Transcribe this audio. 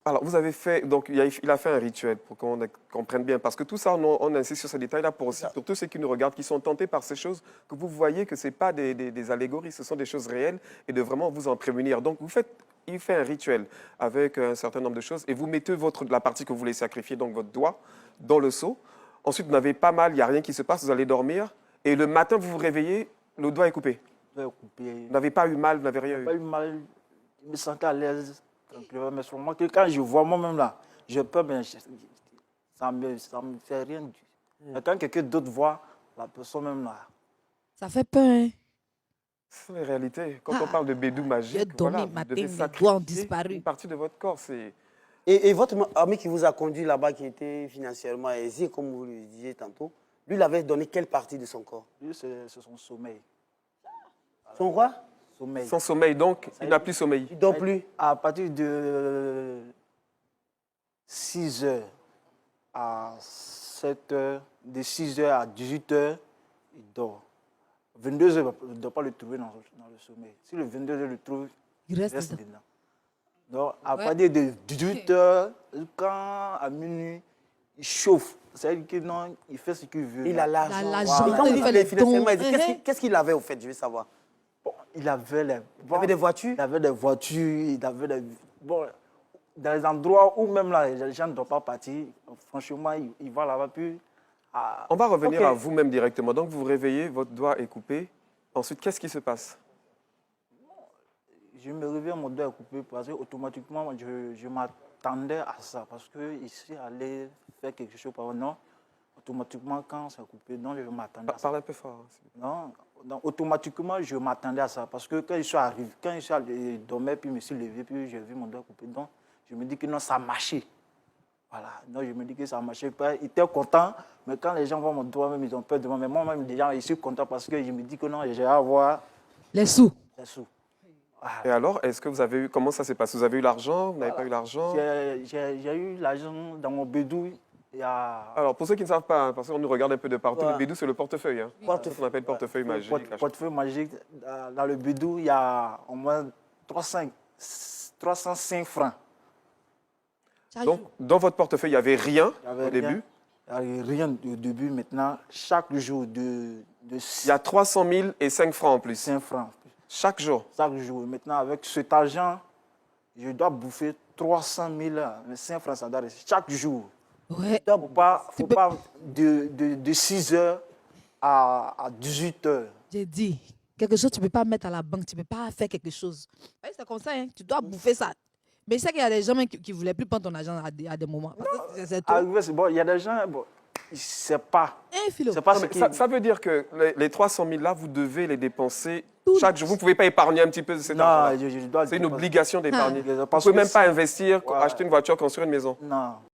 Alors, vous avez fait, donc il a fait un rituel pour qu'on comprenne bien, parce que tout ça, on insiste sur ces détails-là pour aussi, pour tous ceux qui nous regardent, qui sont tentés par ces choses, que vous voyez que ce n'est pas des allégories, ce sont des choses réelles, et de vraiment vous en prémunir. Donc, il fait un rituel avec un certain nombre de choses, et vous mettez la partie que vous voulez sacrifier, donc votre doigt, dans le seau. Ensuite, vous n'avez pas mal, il n'y a rien qui se passe, vous allez dormir, et le matin, vous vous réveillez, le doigt est coupé. Le doigt est coupé. Vous n'avez pas eu mal, vous n'avez rien eu. Pas eu mal, je me sentais à l'aise. Mais sur moi, que quand je vois moi-même là, je peux, mais ça me fait rien. Mais quand quelqu'un d'autre voit, la personne même là. Ça fait peur, hein? C'est la réalité. Quand on parle de bédou magique, voilà, vous devez sacrifier une partie de votre corps. Et votre ami qui vous a conduit là-bas, qui était financièrement aisé, comme vous le disiez tantôt, lui, il avait donné quelle partie de son corps? Lui, c'est son sommeil. Son quoi? Sommeil. Son sommeil, donc, il n'a plus sommeil. Il ne dort plus. À partir de 6 heures à 7 heures, de 6 heures à 18 heures, il dort. 22 heures, il ne doit pas le trouver dans le sommeil. Si le 22 heures le trouve, il reste dedans. Donc, à partir de 18 heures, quand à minuit, il chauffe. C'est-à-dire que non, il fait ce qu'il veut. Il a l'argent. Wow. Quand vous dites financièrement, qu'est-ce qu'il avait au fait? Je veux savoir. Bon, il avait des voitures? Il avait des voitures, il avait des... Bon, dans les endroits où même là, les gens ne doivent pas partir, franchement, il va là-bas, puis... On va revenir à vous-même directement. Donc, vous vous réveillez, votre doigt est coupé. Ensuite, qu'est-ce qui se passe? Je me réveille, mon doigt est coupé, parce que automatiquement, je m'attendais à ça. Parce que ici, aller faire quelque chose, non, automatiquement, quand c'est coupé, non, je m'attendais à ça. Parle un peu fort. Non, donc, automatiquement, je m'attendais à ça. Parce que quand je suis arrivé, quand je suis allé dormir, puis je me suis levé, puis j'ai vu mon doigt coupé. Donc, je me dis que non, ça marchait. Voilà. Donc, je me dis que ça marchait pas. Ils étaient contents, mais quand les gens voient mon doigt, même, ils ont peur de moi. Mais moi-même, déjà, je suis content parce que je me dis que non, je vais avoir... Les sous. Les sous. Voilà. Et alors, est-ce que vous avez eu... Comment ça s'est passé? Vous avez eu l'argent? Vous n'avez pas eu l'argent? J'ai eu l'argent dans mon bédou. Alors, pour ceux qui ne savent pas, parce qu'on nous regarde un peu de partout, le bédou, c'est le portefeuille. Hein. Portefeuille. On appelle portefeuille magique. Portefeuille magique. Dans le bédou, il y a au moins 305 francs. Donc, dans votre portefeuille, il n'y avait rien au début? Il n'y avait rien au début. Maintenant, chaque jour il y a 300 000 et 5 francs en plus. 5 francs. Chaque jour? Chaque jour. Maintenant, avec cet argent, je dois bouffer 300 000, 5 francs, ça doit rester chaque jour. Ouais. Il ne faut pas de 6 heures à 18 heures. J'ai dit, quelque chose, tu ne peux pas mettre à la banque, tu ne peux pas faire quelque chose. C'est comme ça, hein? Tu dois bouffer ça. Mais je sais qu'il y a des gens qui ne voulaient plus prendre ton argent à des moments. Bon, il y a des gens, bon, c'est pas. Ça veut dire que les 300 000 là, vous devez les dépenser chaque jour. Vous ne pouvez pas épargner un petit peu de cet argent. C'est une obligation d'épargner. Vous ne pouvez même pas investir, acheter une voiture, construire une maison. Non.